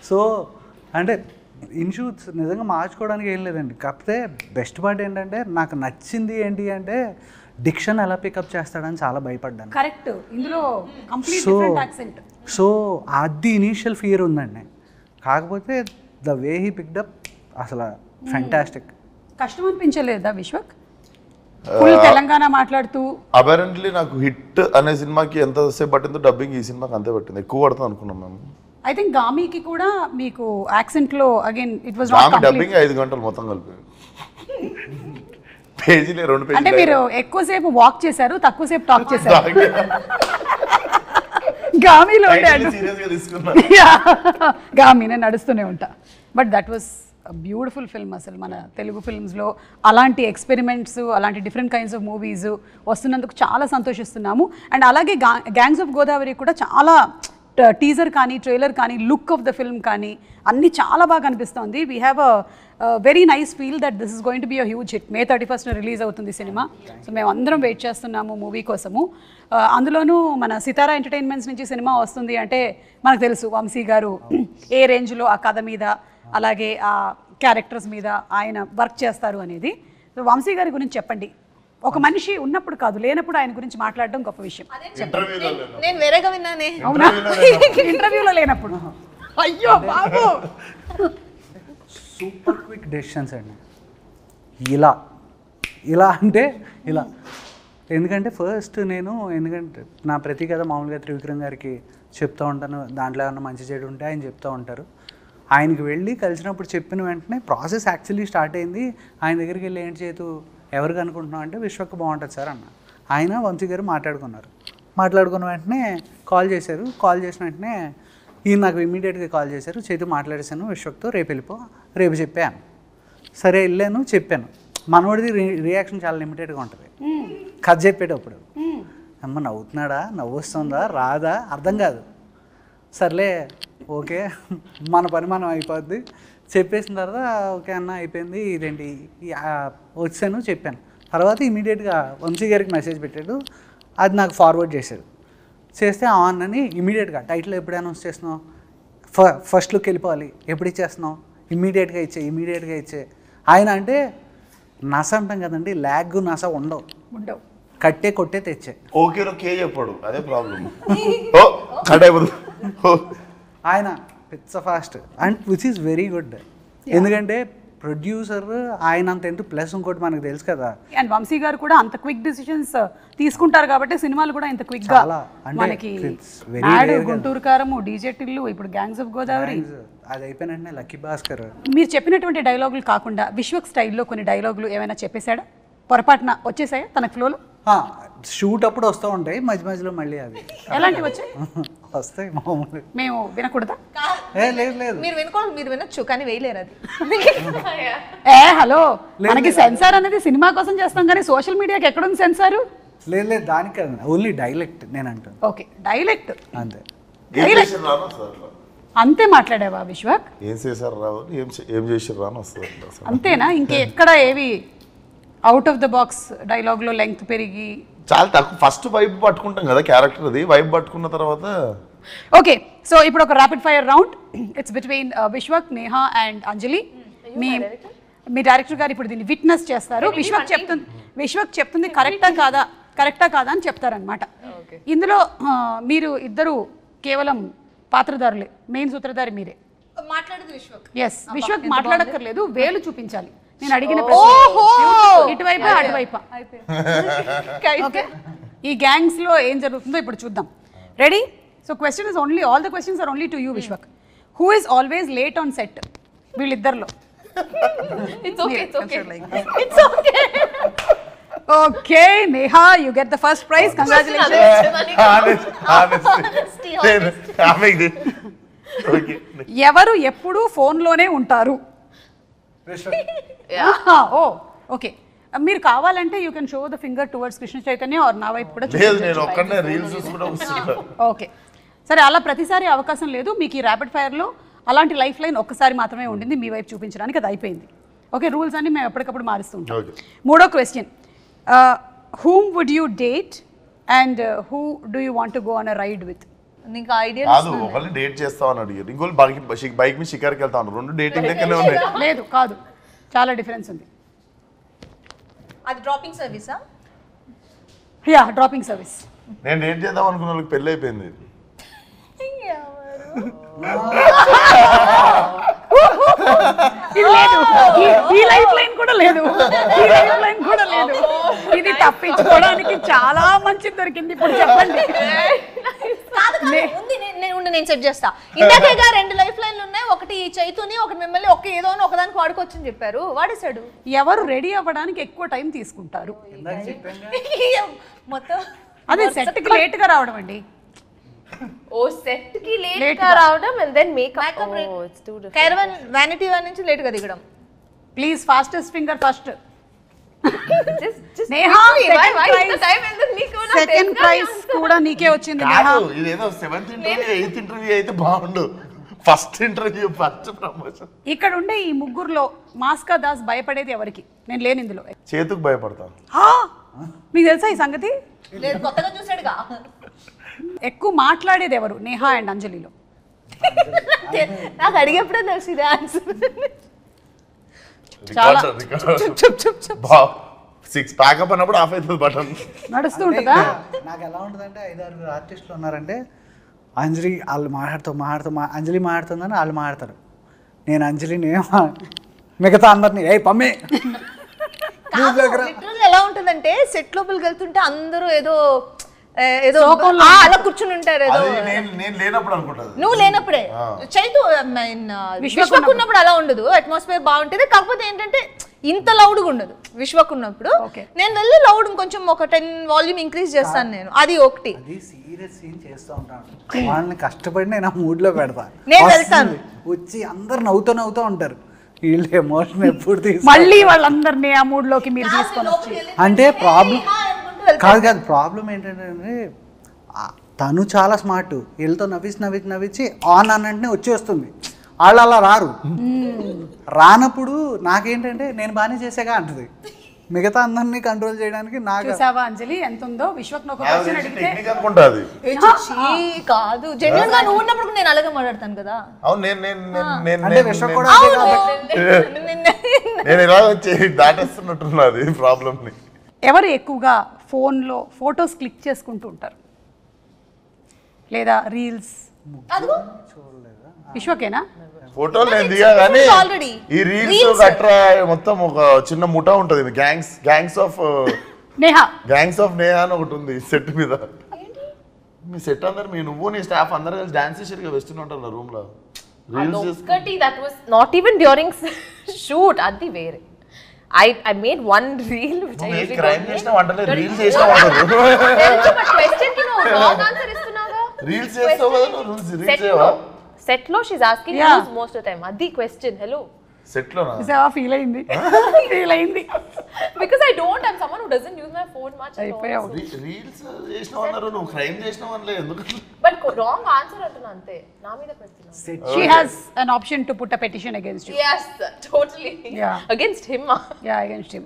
సో అంటే ఇన్షూట్స్ నిజంగా మార్చుకోవడానికి ఏం లేదండి. కాకపోతే బెస్ట్ పార్ట్ ఏంటంటే నాకు నచ్చింది ఏంటి అంటే డిక్షన్ ఎలా పికప్ చేస్తాడని చాలా భయపడ్డాను. కరెక్ట్. ఇందులో కంప్లీట్ డిఫరెంట్ యాక్సెంట్. సో అది ఇనీషియల్ ఫియర్ ఉందండి. కాకపోతే ద వే హీ పిక్డప్ అసలు ఫ్యాంటాస్టిక్. కష్టం అనిపించలేదా విశ్వక్ ఫుల్ తెలంగాణ మాట్లాడుతూ? అపరెంట్లీ నాకు హిట్ అనే సినిమాకి ఎంతసేపు పట్టిందో డబ్బింగ్ ఈ సినిమాకి అంతే పట్టింది, ఎక్కువ పడుతుంది అనుకున్నాం మేము. ఐ థింక్ గామికి కూడా మీకు యాక్సెంట్ లో again it was not complete. Dubbing 5 గంటలు మొత్తం కలిపి పేజీలే 2 పేజీలు. అంటే మీరు ఎక్కువసేపు వాక్ చేశారు, తక్కువసేపు టాక్ చేశారు. గామిలో గామి నేను నడుస్తూనే ఉంటా. But that was beautiful film. అసలు మన తెలుగు ఫిల్మ్స్లో అలాంటి ఎక్స్పెరిమెంట్స్, అలాంటి డిఫరెంట్ కైండ్స్ ఆఫ్ మూవీస్ వస్తున్నందుకు చాలా సంతోషిస్తున్నాము. అండ్ అలాగే గ్యాంగ్స్ ఆఫ్ గోదావరి కూడా చాలా టీజర్ కానీ ట్రైలర్ కానీ లుక్ ఆఫ్ ద ఫిల్మ్ కానీ అన్నీ చాలా బాగా అనిపిస్తుంది. We have a very nice feel that this is going to be a huge hit. May 31st release అవుతుంది సినిమా. సో మేము అందరం వెయిట్ చేస్తున్నాము మూవీ కోసము. అందులోనూ మన సితారా ఎంటర్టైన్మెంట్స్ నుంచి సినిమా వస్తుంది అంటే మనకు తెలుసు వంశీ గారు ఏ రేంజ్లో ఆ కథ మీద అలాగే ఆ క్యారెక్టర్స్ మీద ఆయన వర్క్ చేస్తారు అనేది. సో వంశీ గారి గురించి చెప్పండి. ఒక మనిషి ఉన్నప్పుడు కాదు, లేనప్పుడు ఆయన గురించి మాట్లాడడం గొప్ప విషయం. నేను వేరేగా విన్నానే. అవునా? ఇంటర్వ్యూలో లేనప్పుడు. అయ్యో బాబు, సూపర్ క్విక్ డెసిషన్స్ అండి. ఇలా అంటే ఇలా. ఎందుకంటే ఫస్ట్ ఎందుకంటే నా ప్రతి కథ మామూలుగా త్రివిక్రమ్ గారికి చెప్తూ ఉంటాను, దాంట్లో ఏమన్నా మంచి చెడు ఉంటే ఆయన చెప్తూ ఉంటారు. ఆయనకి వెళ్ళి కలిసినప్పుడు చెప్పిన వెంటనే ప్రాసెస్ యాక్చువల్లీ స్టార్ట్ అయింది. ఆయన దగ్గరికి వెళ్ళి ఏంటి చేతు ఎవరికి అనుకుంటున్నాం అంటే విశ్వక్ బాగుంటుంది సార్ అన్న. ఆయన వంశీ గారు మాట్లాడుకున్న వెంటనే కాల్ చేశారు. కాల్ చేసిన వెంటనే ఈయన నాకు ఇమీడియట్గా కాల్ చేశారు, చేతు మాట్లాడేశాను విశ్వక్తో, రేపు చెప్పాను. సరే వెళ్ళాను, చెప్పాను. మనోడిది రియాక్షన్ చాలా లిమిటెడ్గా ఉంటుంది కథ చెప్పేటప్పుడు. అమ్మ నవ్వుతున్నాడా, నవ్వు వస్తుందా, రాదా అర్థం కాదు. సర్లే ఓకే మన పని మనం అయిపోద్ది. చెప్పేసిన తర్వాత ఓకే అన్న అయిపోయింది, ఇదేంటి వచ్చాను చెప్పాను. తర్వాత ఇమీడియట్గా వంశీ గారికి మెసేజ్ పెట్టాడు, అది నాకు ఫార్వర్డ్ చేశాడు. చేస్తే అన్నని ఇమీడియట్గా టైటిల్ ఎప్పుడు అనౌన్స్ చేస్తున్నావు, ఫస్ట్ లుక్ వెళ్ళిపోవాలి, ఎప్పుడు ఇచ్చేస్తున్నావు, ఇమీడియట్గా ఇచ్చే. ఆయన అంటే నస అంటాం కదండి, ల్యాగ్ నస ఉండవు, కట్టే కొట్టే తెచ్చే. ఓకే కే చెప్పాడు, అదే ప్రాబ్లం. ఓ కట్ అయిపోతుంది. ఆయన పిచ్చ fast and which is very good. ఎందుకంటే ప్రొడ్యూసర్ ఆయన అంత ఎంత ప్లస్ ఇంకోటి మనకు తెలుసు కదా. అండ్ వంశీ గారు కూడా అంత క్విక్ డిసిషన్స్ తీసుకుంటారు కాబట్టి సినిమాలు కూడా ఇంత క్విక్ గా మనకి గుంటూరు కారము, డీజే టిల్లు, ఇప్పుడు గ్యాంగ్స్ ఆఫ్ గోదావరి అది అయిపోయినట్టే లక్కీ భాస్కర్. మీరు చెప్పినటువంటి డైలాగులు కాకుండా విశ్వక్ స్టైల్లో కొన్ని డైలాగులు ఏమైనా చెప్పేశాడా, పొరపాటున వచ్చేసాయా తన ఫ్లోలో? షూట్ అప్పుడు వస్తూ ఉంటాయి, మధ్య మధ్యలో మళ్ళీ అవి ఎలాంటివి వచ్చాయి? వస్తాయి మామూలు. మేము వినకూడదా? లేదు మీరు వినొచ్చు కానీ వేయలేరు అది. హలో, మనకి సెన్సార్ అనేది సినిమా కోసం చేస్తాం కానీ సోషల్ మీడియాకి ఎక్కడుంది సెన్సారు? లేదు దానికి కాదు, ఓన్లీ డైలెక్ట్ నేను అంటాను. ఓకే డైలెక్ట్ అంతే. అంతే మాట్లాడావా విశ్వక్? ఏం చేశారు రావు, ఏం చేసారు రాను వస్తుంది అంతేనా? ఇంకెక్కడ ఏవి అవుట్ ఆఫ్ ద బాక్స్ డైలాగ్లో లెంగ్త్ పెరిగి చాలా తక్కువ. ఫస్ట్ వైబ్ పట్టుకుంటాం కదా క్యారెక్టర్, అది వైబ్ పట్టుకున్న తర్వాత. ఓకే, సో ఇప్పుడు ఒక rapid fire round. It's between Vishwak, Neha and Anjali. Me director గారు ఇప్పుడు దీన్ని విట్నెస్ చేస్తారు. విశ్వక్ చెప్తుంది కరెక్టా కాదా అని చెప్తారనమాట. ఇందులో మీరు ఇద్దరు కేవలం పాత్రధారులే, మెయిన్ సూత్రధారి మీరే. మాట్లాడేది విశ్వక్. ఎస్, విశ్వక్ మాట్లాడక్కర్లేదు, వేలు చూపించాలి. నేను అడిగిన ఇటువైపు అటువైపు. ఓకే, ఈ గ్యాంగ్స్ లో ఏం జరుగుతుందో ఇప్పుడు చూద్దాం. Ready? So question is only, all the questions are only to you Vishwak. Who is always late on set వీళ్ళిద్దరిలో? Okay Neha, you get the first prize. Congratulations. ఎవరు ఎప్పుడు ఫోన్లోనే ఉంటారు? ఓ ఓకే, మీరు కావాలంటే you can show the finger towards Krishna Chaitanya or నా వైపు కూడా. ఓకే సరే, అలా ప్రతిసారి అవకాశం లేదు మీకు. ఈ ర్యాపిడ్ ఫైర్లో అలాంటి లైఫ్ లైన్ ఒక్కసారి మాత్రమే ఉండింది మీ వైపు చూపించడానికి, అది అయిపోయింది. ఓకే, రూల్స్ అన్ని మేము ఎప్పటికప్పుడు మారుస్తూ ఉంటాం. మూడో question, whom would you date and who do you want to go on a ride with? నీకు ఐడియా కాదు, ఒకళ్ళని డేట్ చేస్తామని అడిగారు, ఇంకోళ్ళు బైక్ మీద షికార్కి వెళ్తా ఉన్నారు. రెండు డేటింగ్ లెక్కనే ఉన్నాయి. లేదు కాదు, చాలా డిఫరెన్స్ ఉంది. అది డ్రాపింగ్ సర్వీసా? Yeah, dropping service. నేను డేట్ చేద్దాం అనుకున్న వాళ్ళకి పెళ్ళి అయిపోయింది. ఈ లైఫ్ లైన్ కూడా లేదు, ఇది తప్పించుకోవడానికి చాలా మంచి దొరికింది. ఇప్పుడు చెప్పండి. నేను సెట్ చేస్తా. ఇందాకేగా రెండు లైఫ్ లైన్లు ఉన్నాయి, ఒకటి చైతుని, ఒకటి మిమ్మల్ని, ఏదో అని ఒకదానికి వాడుకోవచ్చని చెప్పారు. వాడేశాడు. ఎవరు రెడీ అవ్వడానికి ఎక్కువ టైం తీసుకుంటారు? మొత్తం అదే సెట్ కి లేట్ గా రావడం అండి. ఓ సెట్ కి లేట్ గా రావడం and then makeup. Oh it's too different. Caravan vanity van నుంచి లేట్ గా దిగడం. Please fastest finger first. just Neha, second prize కూడా నీకే వచ్చింది నేహా. ఇదేదో 7th ఇంటర్వ్యూ 8th ఇంటర్వ్యూ అయితే బాగుండు. First interview, first promotion. ఇక్కడ ఉండే ఈ ముగ్గురులో మాస్కా దాస్ భయపడేది ఎవరికి? నేను లేని ఇందులో. చేతుకు భయపడతాను. మీకు తెలుసా ఈ సంగతి? లేదు, కొత్తగా చూసాడుగా. ఎక్కువ మాట్లాడేది ఎవరు నేహా అండ్ అంజలిలో? నాకు అడిగేప్పుడే తెలిసింది ఆన్సర్. చాలా 6 ప్యాకప్ అన్నప్పుడు ఆఫ్ అవుతుంది బటన్. నడుస్తూ ఉంటుందా? నాకు ఎలా ఉంటుందంటే 5-6 ఆర్టిస్టులు ఉన్నారంటే అంజలి వాళ్ళు అంజలి మాట్లాడుతుందని వాళ్ళు మాట్లాడతారు, నేను అంజలిని మిగతా అందరినీ ఏ పమ్మి లిటరల్లీ ఎలా ఉంటుందంటే సెట్ లోపలికి వెళ్తుంటే అందరూ ఏదో అలా కూర్చుని ఉంటారు. ఏదో నేను లేనప్పుడు అనుకుంటాను. నువ్వు లేనప్పుడే చైతు విశ్వక్ ఉన్నప్పుడు అలా ఉండదు, అట్మాస్ఫియర్ బాగుంటుంది. కాకపోతే ఏంటంటే ఇంత లౌడ్గా ఉండదు విశ్వక్ ఉన్నప్పుడు. నేను వెళ్ళి లౌడ్ కొంచెం ఒక 10 వాల్యూమ్ ఇంక్రీజ్ చేస్తాను నేను, అది ఒకటి. అది సీరియస్ సీన్ చేస్తూ ఉంటాను, వాళ్ళని కష్టపడి నేను ఆ మూడ్ లో పెడతా. నేను వెళ్తాను వచ్చి అందరు నవ్వుతూ ఉంటారు, వీళ్ళు ఎమోషన్ ఎప్పుడు మళ్ళీ వాళ్ళందరినీ ఆ మూడ్ లోకి మీరు తీసుకొని వచ్చి. అంటే ప్రాబ్లం కాదు ప్రాబ్లం ఏంటంటే తను చాలా స్మార్ట్, వీళ్ళతో నవ్వించి ఆన్ అన్నంటే వచ్చేస్తుంది, వాళ్ళు అలా రారు. రానప్పుడు నాకేంటంటే నేను బాగానే చేసాగా అంటది, మిగతా అందరినీ కంట్రోల్ చేయడానికి నాకు. చూసావా అంజలి ఎంత ఉందో? విశ్వక్ ఒక క్వశ్చన్ అడిగితే కాదు, జెన్యూన్ గా నువ్వు ఉన్నప్పుడు నేను అలాగే మాట్లాడతాను కదా. అంటే విశ్వక్ కూడా నేను ఇలా వచ్చి దాటేస్తున్నట్టున్నది ప్రాబ్లమ్ ని. ఎవరు ఎక్కువగా ఫోన్లో ఫొటోస్ క్లిక్ చేసుకుంటూ ఉంటారు లేదా రీల్స్? విశ్వకేనా? ఫోటోలు నేను దిగా కానీ ఈ రీల్స్ గట్రా మొత్తం ఒక చిన్న ముఠా ఉంటది, గ్యాంగ్స్ ఆఫ్ నేహా అని ఒకటి ఉంది సెట్ మీద. మీ సెట్ అందరు నువ్వు నీ స్టాఫ్ అందరు కలిసి డాన్స్ చేసేది వెస్టర్న్ ఉంటారు రూమ్ లో. That was not even during shoot, adi vere. I made one reel which I usually crime చేసినా వంటలే రీల్స్ చేసినా వంటలు. but question ki no wrong answer istunaga. Reels చేస్తావు కదా నువ్వు, రీల్స్ చేయవా? Set lo she's asking you most of the time. Adi question, hello. Set లోనా? చూసావా ఫీల్ అయింది Because I don't, I'm someone who doesn't use my phone much at all. Reels చేసినావు అన్నారు, నువ్వు క్రైమ్ చేసినావు అనలే ఎందుకు? But wrong answer antuna ante na meeda pedtuna. She has an option to put a petition against you. Yes, totally. Yeah. Against him. Yeah, against him.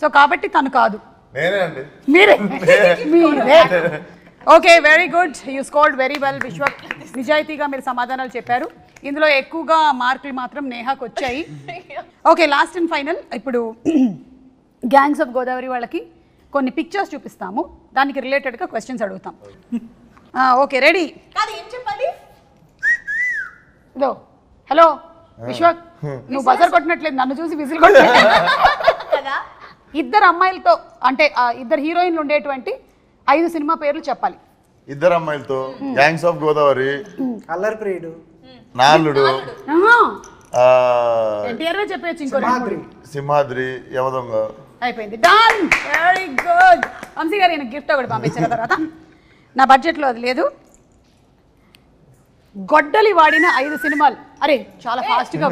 So కాబట్టి తను కాదు, నేనే అండి. మీరే. Okay, very good, you scored very well Vishwak. నిజాయితీగా మీరు సమాధానాలు చెప్పారు. ఇందులో ఎక్కువగా మార్కులు మాత్రం నేహాకు వచ్చాయి. ఓకే, లాస్ట్ అండ్ ఫైనల్, ఇప్పుడు గ్యాంగ్స్ ఆఫ్ గోదావరి వాళ్ళకి కొన్ని పిక్చర్స్ చూపిస్తాము, దానికి రిలేటెడ్గా క్వశ్చన్స్ అడుగుతాం. Okay, ready? ఏం చెప్పాలి? ఇదో హలో విశ్వక్, నువ్వు బజర్ కొట్టినట్లేదు, నన్ను చూసి విజిల్ కొట్టలేదు. ఇద్దరు అమ్మాయిలతో అంటే ఇద్దరు హీరోయిన్లు ఉండేటువంటి 5 సినిమా పేర్లు చెప్పాలి. ఇద్దరు అమ్మాయిలతో గ్యాంగ్స్ ఆఫ్ గోదావరి, కలర్ ప్రియుడు, నాలుడు, ఎన్టీఆర్ చెప్పచ్చు, ఇంకో సింహాద్రి, యమదొంగ. అయిపోయింది, డన్, వెరీ గుడ్. వంశీ గారు ఈయన గిఫ్ట్ ఒకటి పంపించిన తర్వాత నా బడ్జెట్లో అది లేదు. గొడ్డలి వాడిన 5 సినిమాలు. అరే చాలా ఫాస్ట్గా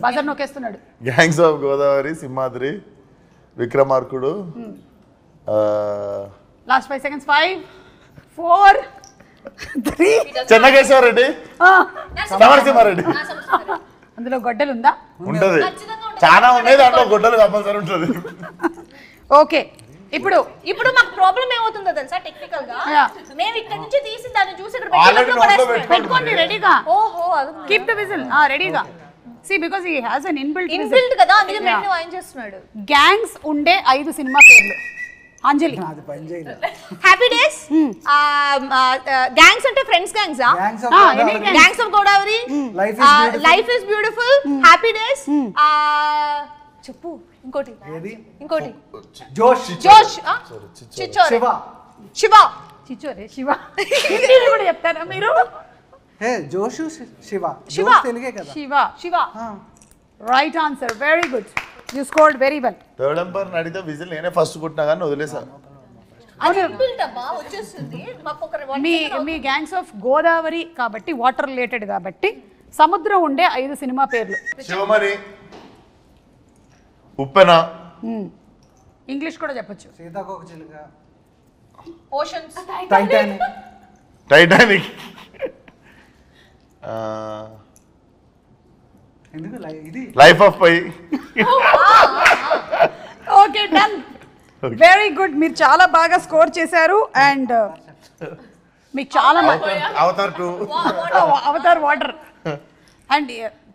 బజర్ నొక్కేస్తున్నాడు. Gangs of Godavari, Simhadri, Vikramarkudu. Last 5 seconds. 5, 4, 3. Chennakesava Reddy, Samarasimha Reddy. అందులో గొడ్డలు ఉందా? ఉంటది, చాలా ఉన్నాయి, దాంట్లో గొడ్డలు కంపల్సరీ ఉంటుంది. ఓకే, ఇప్పుడు మాకు ప్రాబ్లం ఏమవుతుందో తెలుసా? టెక్నికల్ గా మేము ఇక్కడ నుంచి తీసి దాన్ని చూసి ఇక్కడ పెట్టుకోండి రెడీగా. ఓహో, కీప్ ద విజిల్ రెడీగా. See, because he has an inbuilt కదా, అందుకే మెయిన్ వాయిన్ చేస్తున్నాడు. గ్యాంగ్స్ ఉండే 5 సినిమా పేర్లు. అంజలి, అది పని చేయలేదు. హ్యాపీ డేస్, గ్యాంగ్స్ అంటే friends gangs, gangs of Godavari, life is beautiful, happy days, చెప్పు ఇంకోటి, జోష్, చిచ్చోరే, శివ, చిచ్చోరే, శివ కూడా చెప్తారా మీరు? జోషు, శివ తెలుగే కదా. Shiva right answer, very good, you scored very well. Third umpire అడిగితే విజిల్ నేనే ఫస్ట్ కొట్టినా కానీ వదిలేసా. మీ గ్యాంగ్స్ ఆఫ్ గోదావరి కాబట్టి వాటర్ రిలేటెడ్ కాబట్టి సముద్రం ఉండే 5 సినిమా పేర్లు. శివమణి, ఉప్పెన, ఇంగ్లీష్ కూడా చెప్పొచ్చు. సీతాకోకచిలుక, oceans, Titanic, life of pi. Okay, done, very good, మీరు చాలా బాగా స్కోర్ చేశారు. అండ్ మీకు చాలా అవతార్ 2, అవతార్ వాటర్, అండ్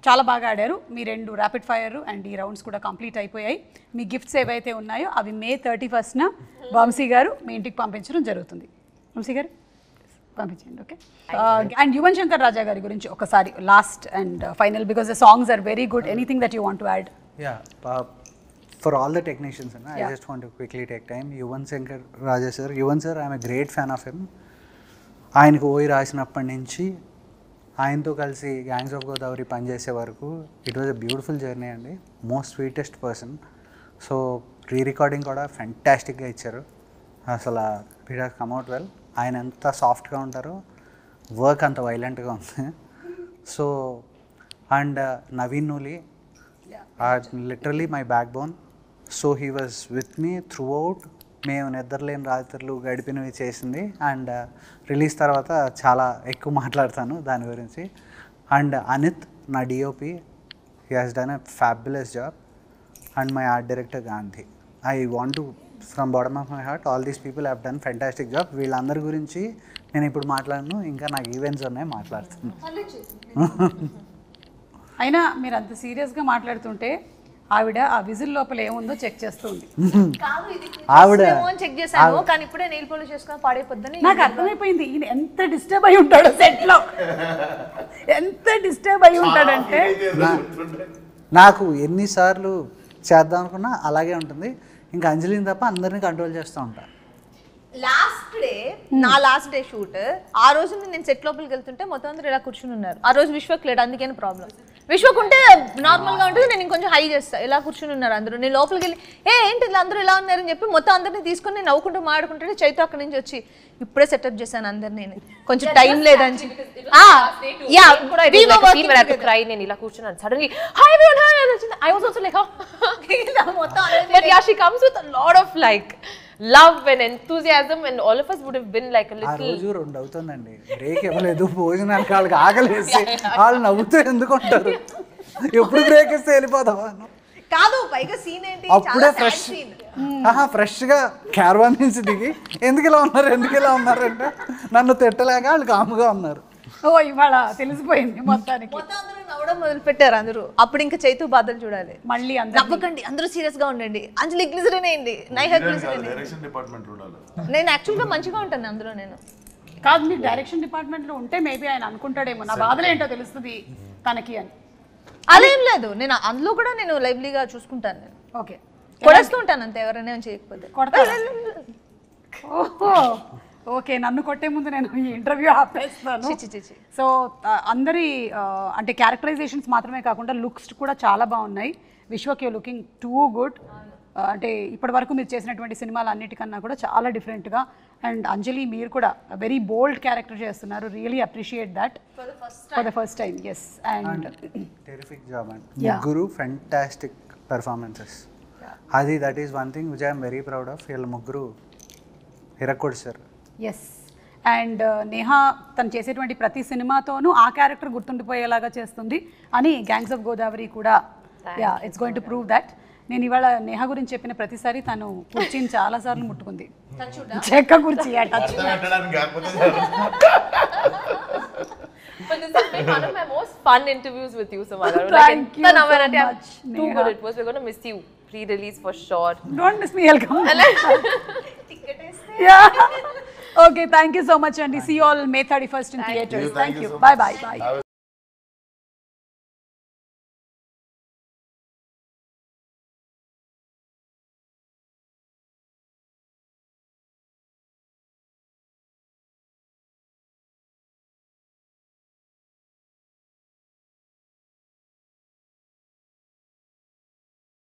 చాలా బాగా ఆడారు. మీ 2 ర్యాపిడ్ ఫైర్ అండ్ ఈ రౌండ్స్ కూడా కంప్లీట్ అయిపోయాయి. మీ గిఫ్ట్స్ ఏవైతే ఉన్నాయో అవి May 31st వంశీ గారు మీ ఇంటికి పంపించడం జరుగుతుంది. వంశీ గారు పంపించండి. ఓకే. అండ్ యువన్ శంకర్ రాజా గారి గురించి ఒకసారి last and final, because the songs are very good. Anything that you want to add? For all the technicians, I just want to quickly take time. Yuvan Shankar Raja sir, Yuvan sir, I am a great fan of him. ఆయనకు ఓయి రాసినప్పటి నుంచి ఆయనతో కలిసి గ్యాంగ్స్ ఆఫ్ గోదావరి పనిచేసే వరకు it was a beautiful journey అండి. Most sweetest person. So recording కూడా ఫెంటాస్టిక్గా ఇచ్చారు. అసలు it has come out well. ఆయన ఎంత సాఫ్ట్గా ఉంటారో వర్క్ అంత వైలెంట్గా ఉంది. So and Naveen Nooli literally my backbone. So he was with me throughout. మేము నిద్రలేని రాత్రులు గడిపినవి చేసింది. అండ్ రిలీజ్ తర్వాత చాలా ఎక్కువ మాట్లాడతాను దాని గురించి. అండ్ అనిత్ నా DOP, he has done a fabulous job. And my art director Gandhi. I want to from bottom of my heart all these people have done fantastic job. వీళ్ళందరి గురించి నేను ఇప్పుడు మాట్లాడను, ఇంకా నాకు ఈవెంట్స్ ఉన్నాయి, మాట్లాడుతాను. అయినా మీరు అంత సీరియస్గా మాట్లాడుతుంటే ఆవిడ ఆ విజిల్ లోపల ఏముందో చెక్ చేస్తుంది. ఆవిడ చెక్ చేశాను కానీ ఇప్పుడే నెయిల్ పాలిష్ చేసుకొని పాడైపోద్దని నాకు అర్థమైపోయింది. ఈయన ఎంత డిస్టర్బ్ అయి ఉంటాడు సెట్లో, ఎంత డిస్టర్బ్ అయి ఉంటాడంటే. నాకు ఎన్నిసార్లు చేద్దాం అనుకున్నా అలాగే ఉంటుంది. ఇంకా అంజలిని తప్ప అందరినీ కంట్రోల్ చేస్తూ ఉంటాను. లాస్ట్ డే షూట్ ఆ రోజు నేను సెట్ లోపలికి వెళ్తుంటే మొత్తం అందరూ ఇలా కూర్చుని ఉన్నారు. ఆ రోజు విశ్వక్ లేడు, అందుకని ప్రాబ్లం. విశ్వక్ ఉంటే నార్మల్ గా ఉంటుంది, నేను ఇంకొంచెం హై చేస్తా. ఇలా కూర్చుని ఉన్నారు అందరూ. నేను లోపలికి వెళ్ళి ఏంటి ఇలా అందరూ ఇలా ఉన్నారని చెప్పి మొత్తం అందరినీ తీసుకొని నేను నవ్వుకుంటూ మాట్లాడుకుంటే చైతు అక్కడి నుంచి వచ్చి ఇప్పుడే సెటప్ చేశాను అందరినీ, నేను కొంచెం టైం లేదని చెప్పి. నేను ఇలా కూర్చున్నాను. సడన్లీ హాయ్ ఎవరీవన్ హాయ్ అని వచ్చింది. ఐ వాస్ ఆల్సో లైక్ మొత్తం but yeah she comes with a lot of like love and enthusiasm and all of us would have been like a ఆ little. రోజు 2 అవుతుందండి, బ్రేక్ ఇవ్వలేదు. భోజనానికి వాళ్ళకి ఆకలేసి వాళ్ళు నవ్వుతూ ఎందుకు ఉంటారు, ఎప్పుడు బ్రేక్ ఇస్తే వెళ్ళిపోతావా కాదు. పైగా సీన్ ఏంటి, అప్పుడే ఫ్రెష్గా క్యారవాన్ నుంచి దిగి ఎందుకు ఇలా ఉన్నారు అంటే నన్ను తిట్టలేక వాళ్ళు కాముగా ఉన్నారు. ఓ ఇవాళ తెలిసిపోయింది మొత్తానికి. మొత్తం అందరూ నవ్వడం మొదలు పెట్టారు అందరూ. అప్పుడు ఇంకా చైతు బాధలు చూడాలి. మళ్ళీ నవ్వకండి, అందరూ సీరియస్ గా ఉండండి. అంజలి గ్లిజరిన్ అయింది, నైహా గ్లిజరిన్. నేను యాక్చువల్ గా మంచిగా ఉంటాను అందులో. నేను కాదు, మీరు డైరెక్షన్ డిపార్ట్మెంట్ లో ఉంటే మేబీ ఆయన అనుకుంటాడేమో నా బాధలు ఏంటో తెలుస్తుంది తనకి అని. అదేం లేదు, నేను అందులో కూడా నేను లైవ్లీగా చూసుకుంటాను. నేను ఓకే కొడేస్తూ ఉంటాను అంతే, ఎవరైనా చేయకపోతే కొడతా. ఓహో ఓకే, నన్ను కొట్టే ముందు నేను ఈ ఇంటర్వ్యూ ఆపేస్తాను. సో అందరి అంటే క్యారెక్టరైజేషన్స్ మాత్రమే కాకుండా లుక్స్ కూడా చాలా బాగున్నాయి. Vishwak you looking too good. అంటే ఇప్పటి వరకు మీరు చేసినటువంటి సినిమాలు అన్నిటికన్నా కూడా చాలా డిఫరెంట్గా. అండ్ అంజలి మీరు కూడా వెరీ బోల్డ్ క్యారెక్టర్ చేస్తున్నారు. Really appreciate that for the first time. Yes and terrific job and ముగ్గురు ఫెంటాస్టిక్ పెర్ఫార్మెన్సెస్. అది that is one thing which I'm very proud of. వీళ్ళ ముగ్గురు హిరక్కోడ్ సార్. ఎస్ అండ్ నేహా తను చేసేటువంటి ప్రతి సినిమాతోనూ ఆ క్యారెక్టర్ గుర్తుండిపోయేలాగా చేస్తుంది అని గ్యాంగ్స్ ఆఫ్ గోదావరి కూడా it's going to prove that. నేను ఇవాళ నేహా గురించి చెప్పిన ప్రతిసారి తను కుర్చీని చాలాసార్లు ముట్టుకుంది. చెక్క కుర్చీ But this has been one of my most fun interviews with you, Samara. Thank you so much, Too good it was. We're going to miss you pre-release for sure. Don't miss me, I'll come. Yeah. Okay, thank you so much, and see you all May 31st in theaters. Thank you. Bye.